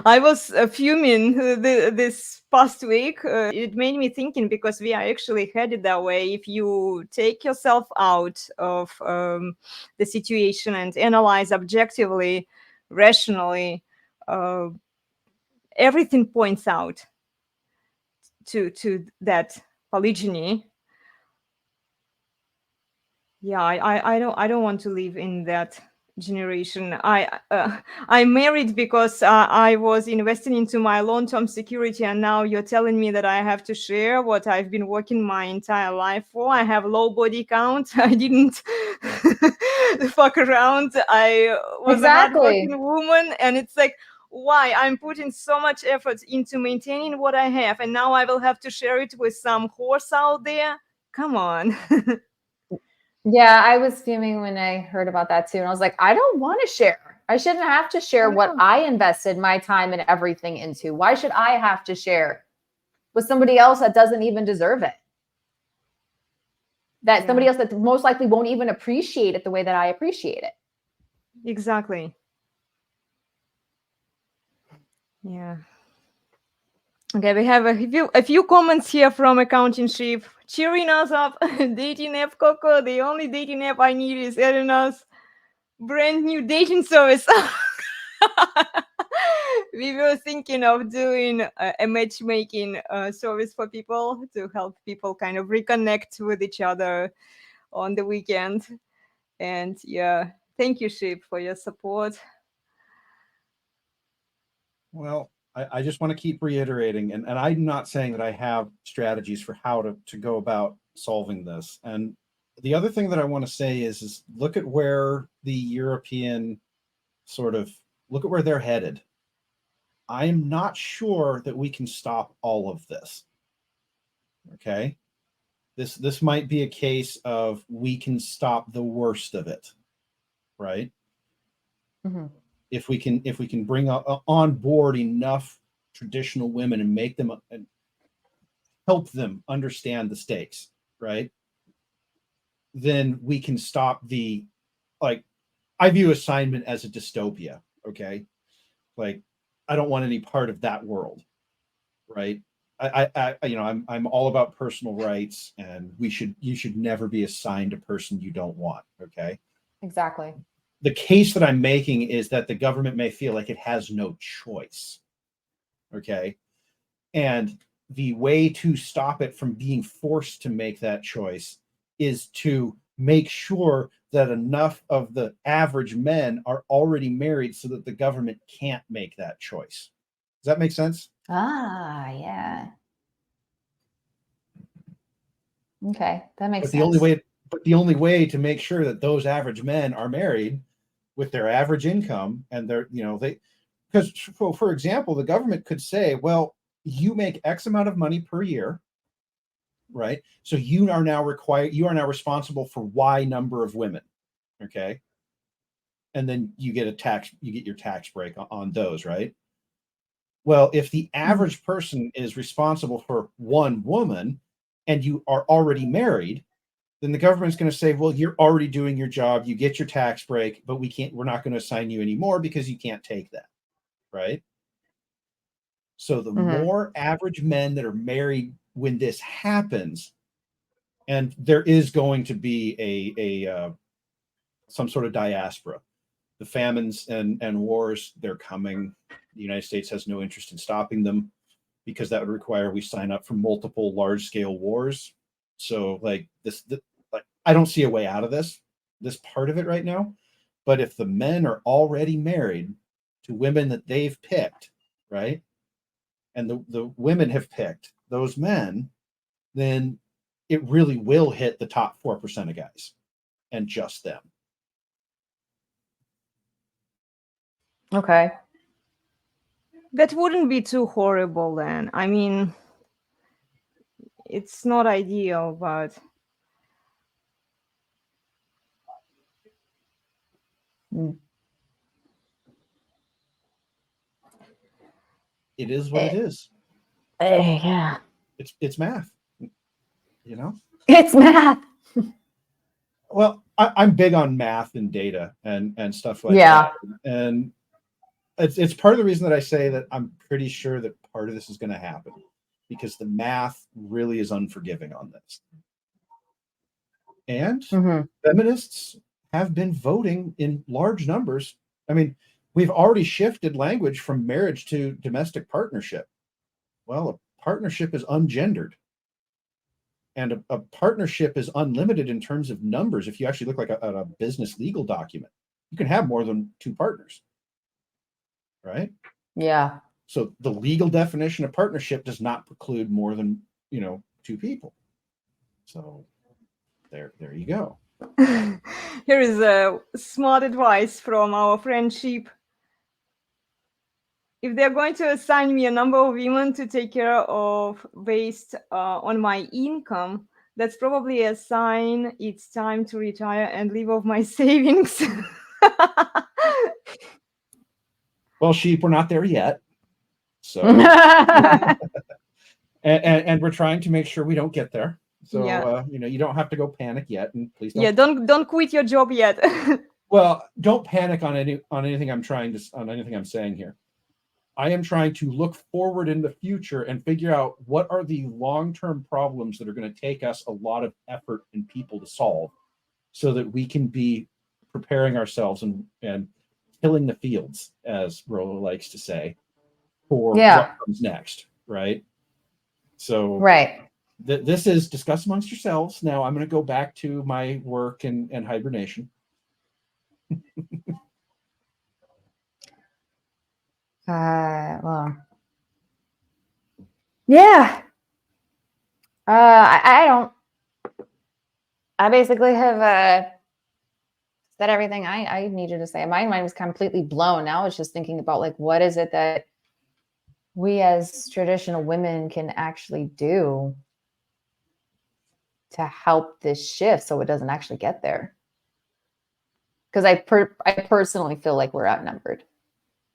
I was fuming this past week. It made me thinking, because we are actually headed that way. If you take yourself out of the situation and analyze objectively, rationally, everything points out to that polygyny. Yeah, I don't want to live in that generation. I'm married because I was investing into my long-term security, and now you're telling me that I have to share what I've been working my entire life for. I have low body count. I didn't fuck around. I was a Exactly. hardworking woman, and it's like, why I'm putting so much effort into maintaining what I have, and now I will have to share it with some horse out there? Come on. Yeah, I was fuming when I heard about that too. And I was like, I don't want to share. I shouldn't have to share what I invested my time and everything into. Why should I have to share with somebody else that doesn't even deserve it? That somebody else that most likely won't even appreciate it the way that I appreciate it. Exactly. Yeah. Okay, we have a few comments here from Accounting Chief cheering us up. Dating app, Coco. The only dating app I need is Elena's brand new dating service. We were thinking of doing a matchmaking service for people, to help people kind of reconnect with each other on the weekend. And yeah, thank you, Sheep, for your support. Well, I just want to keep reiterating, and I'm not saying that I have strategies for how to go about solving this. And the other thing that I want to say is look at where the European look at where they're headed. I am not sure that we can stop all of this. Okay. This might be a case of we can stop the worst of it, right? Mm-hmm. If we can bring on board enough traditional women and make them and help them understand the stakes, right? Then we can stop the, like, I view assignment as a dystopia. Okay, like, I don't want any part of that world, right? I'm all about personal rights, and you should never be assigned a person you don't want. Okay. Exactly. The case that I'm making is that the government may feel like it has no choice. Okay. And the way to stop it from being forced to make that choice is to make sure that enough of the average men are already married so that the government can't make that choice. Does that make sense? Yeah. Okay, that makes But sense. the only way to make sure that those average men are married with their average income and their, because for example, the government could say, well, you make X amount of money per year, right? So you are now responsible for Y number of women, okay? And then you get your tax break on those, right? Well, if the average person is responsible for one woman and you are already married, then the government's going to say, well, you're already doing your job, you get your tax break, but we're not going to assign you anymore because you can't take that, right? So the more average men that are married when this happens, and there is going to be a some sort of diaspora. The famines and wars, they're coming. The United States has no interest in stopping them because that would require we sign up for multiple large scale wars. So like like I don't see a way out of this part of it right now. But if the men are already married to women that they've picked, right? And the women have picked those men, then it really will hit the top 4% of guys and just them. Okay. That wouldn't be too horrible then. I mean, it's not ideal, but It is what it is. Yeah. It's math, you know? It's math. Well, I'm big on math and data and stuff like Yeah. that. And it's part of the reason that I say that I'm pretty sure that part of this is going to happen because the math really is unforgiving on this. And feminists have been voting in large numbers. I mean, we've already shifted language from marriage to domestic partnership. Well, a partnership is ungendered. And a partnership is unlimited in terms of numbers. If you actually look like a business legal document, you can have more than two partners, right? Yeah. So the legal definition of partnership does not preclude more than two people. So there you go. here is a smart advice from our friendship. If they're going to assign me a number of women to take care of based on my income, that's probably a sign it's time to retire and live off my savings. Well, sheep, we're not there yet. So and we're trying to make sure we don't get there. So Yeah. you don't have to go panic yet, and please don't. Yeah, don't quit your job yet. Well, don't panic on anything I'm saying here. I am trying to look forward in the future and figure out what are the long-term problems that are going to take us a lot of effort and people to solve so that we can be preparing ourselves and tilling the fields, as Rolo likes to say, for what comes next, right? So right. This is discuss amongst yourselves. Now I'm going to go back to my work and hibernation. Well, yeah. I don't. I basically have said everything I needed to say. My mind was completely blown. Now it's just thinking about like what is it that we as traditional women can actually do to help this shift so it doesn't actually get there. Because I personally feel like we're outnumbered,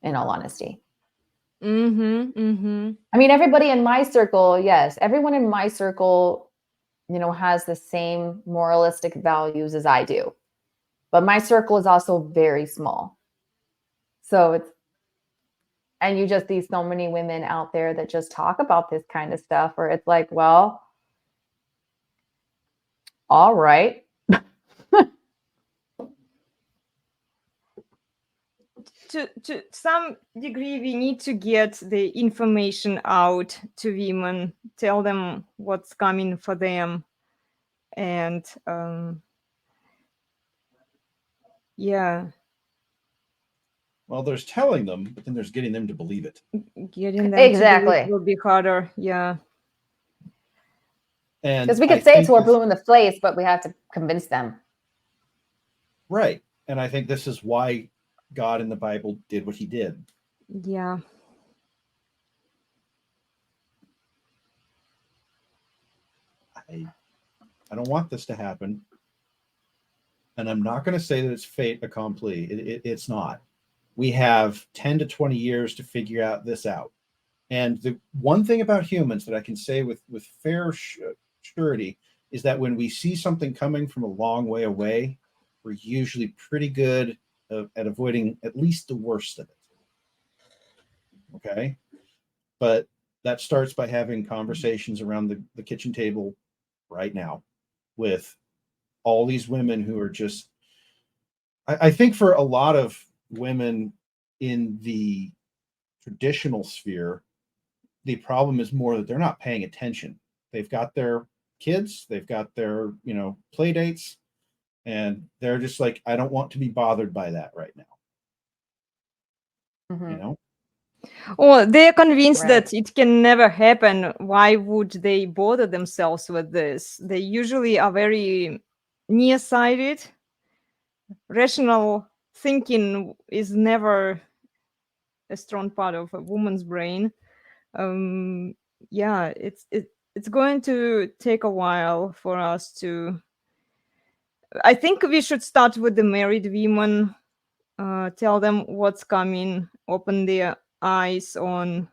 in all honesty. I mean, everybody in my circle, yes, everyone in my circle, has the same moralistic values as I do. But my circle is also very small. So and you just see so many women out there that just talk about this kind of stuff where it's like, well, all right. To some degree, we need to get the information out to women, tell them what's coming for them. And yeah. Well, there's telling them, but then there's getting them to believe it. Getting them to Exactly. believe will be harder. Yeah. And Because we I could say it think to our this- blue in the face, but we have to convince them. right. And I think this is why God in the Bible did what he did. Yeah. I don't want this to happen. And I'm not going to say that it's fait accompli. It's not. We have 10 to 20 years to figure out this out. And the one thing about humans that I can say with fair surety is that when we see something coming from a long way away, we're usually pretty good at avoiding at least the worst of it. Okay. But that starts by having conversations around the kitchen table right now with all these women who are just, I think for a lot of women in the traditional sphere, the problem is more that they're not paying attention. They've got their kids, they've got their, play dates, and they're just like, I don't want to be bothered by that right now. Mm-hmm. Or they're convinced Right. that it can never happen. Why would they bother themselves with this? They usually are very nearsighted. Rational thinking is never a strong part of a woman's brain. Yeah, it's going to take a while for us to. I think we should start with the married women. Tell them what's coming. Open their eyes on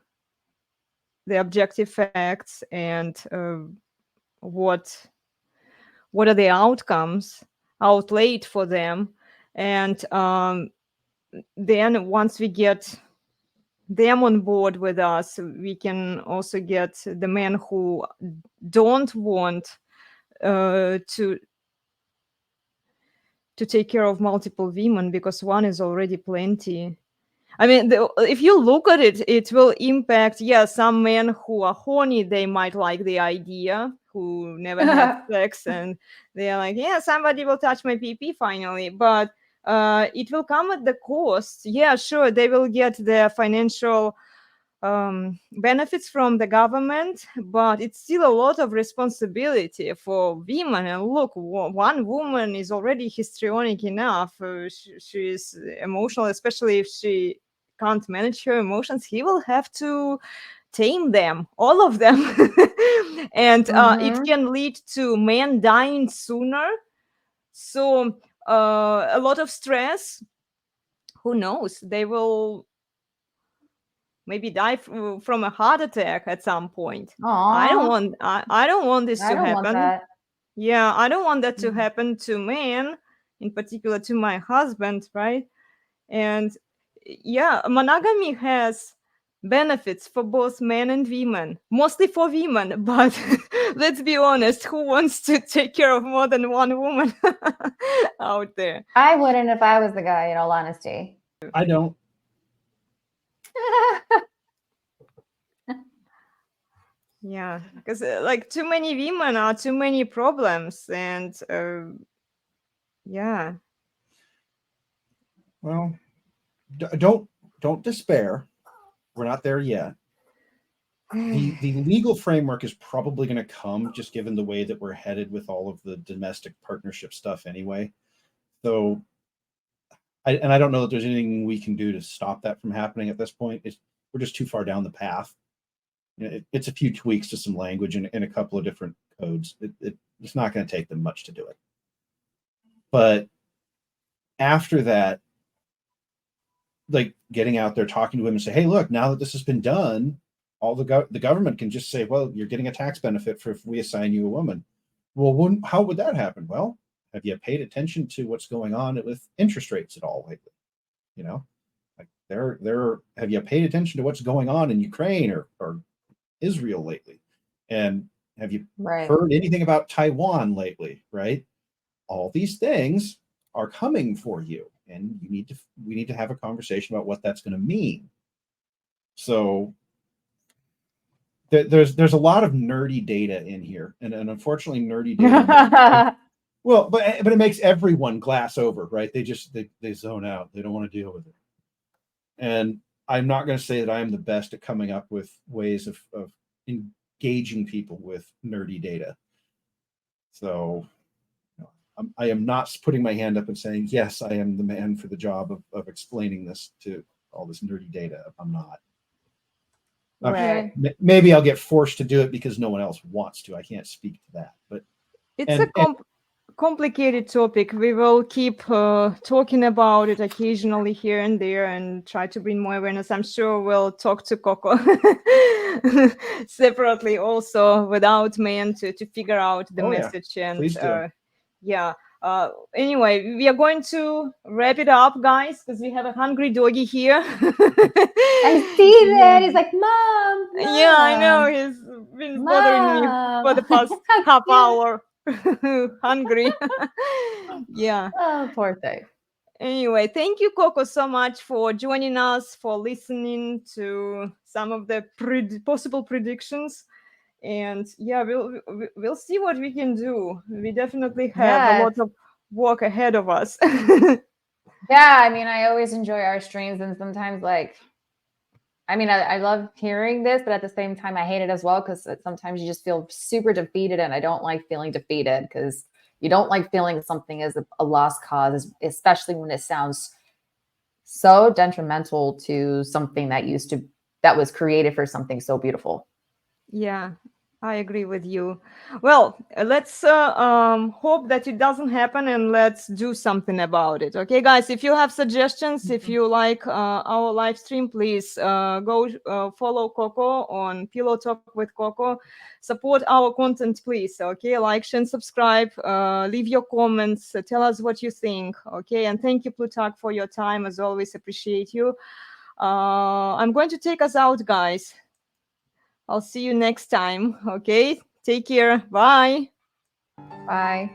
the objective facts and what are the outcomes outlaid for them, and then once we get them on board with us, we can also get the men who don't want to take care of multiple women because one is already plenty. I mean, if you look at it, it will impact, some men who are horny, they might like the idea, who never had sex, and they're like, yeah, somebody will touch my pee finally. But it will come at the cost. Yeah, sure, they will get the financial benefits from the government, but it's still a lot of responsibility for women. And look, one woman is already histrionic enough. She is emotional, especially if she can't manage her emotions. He will have to tame them, all of them. And it can lead to men dying sooner. So a lot of stress. Who knows? They will maybe die from a heart attack at some point. I don't want this to happen. Want that. Yeah, I don't want that to happen to men, in particular to my husband, right? And yeah, monogamy has benefits for both men and women, mostly for women, but let's be honest, who wants to take care of more than one woman out there? I wouldn't if I was the guy, in all honesty. I don't. Yeah, because like too many women are too many problems, and yeah. Well, don't despair. We're not there yet. The legal framework is probably going to come, just given the way that we're headed with all of the domestic partnership stuff anyway. So, I don't know that there's anything we can do to stop that from happening at this point. We're just too far down the path. It's a few tweaks to some language in a couple of different codes. It's not going to take them much to do it. But after that, like getting out there, talking to women, and say, hey, look, now that this has been done, all the government can just say, well, you're getting a tax benefit for if we assign you a woman. Well, how would that happen? Well, have you paid attention to what's going on with interest rates at all lately? Like have you paid attention to what's going on in Ukraine or Israel lately? And have you heard anything about Taiwan lately? Right? All these things are coming for you, and we need to have a conversation about what that's going to mean. So there's a lot of nerdy data in here, and unfortunately, nerdy data. Well, but it makes everyone glass over, right? They zone out. They don't want to deal with it. And I'm not going to say that I am the best at coming up with ways of engaging people with nerdy data. So I am not putting my hand up and saying, yes, I am the man for the job of explaining this to all this nerdy data. I'm not. Right. Maybe I'll get forced to do it because no one else wants to. I can't speak to that. But It's a complicated topic. We will keep talking about it occasionally here and there and try to bring more awareness. I'm sure we'll talk to Coco separately also without men to figure out the message. And please do. Anyway, we are going to wrap it up, guys, because we have a hungry doggy here. I see that. He's like, Mom. Yeah, I know. He's been bothering me for the past half hour. Hungry. Yeah. Oh, poor thing. Anyway, thank you, Coco, so much for joining us, for listening to some of the possible predictions. And yeah, we'll see what we can do. We definitely have a lot of work ahead of us. Yeah, I mean, I always enjoy our streams, and sometimes I love hearing this, but at the same time, I hate it as well because sometimes you just feel super defeated, and I don't like feeling defeated because you don't like feeling something is a lost cause, especially when it sounds so detrimental to something that was created for something so beautiful. Yeah, I agree with you. Well, let's hope that it doesn't happen and let's do something about it. Okay, guys, if you have suggestions, if you like our live stream, please go follow Coco on Pillow Talk with Coco. Support our content, please. Okay, like, share, and subscribe. Leave your comments. Tell us what you think. Okay, and thank you, Plutarch, for your time. As always, appreciate you. I'm going to take us out, guys. I'll see you next time. Okay. Take care. Bye. Bye.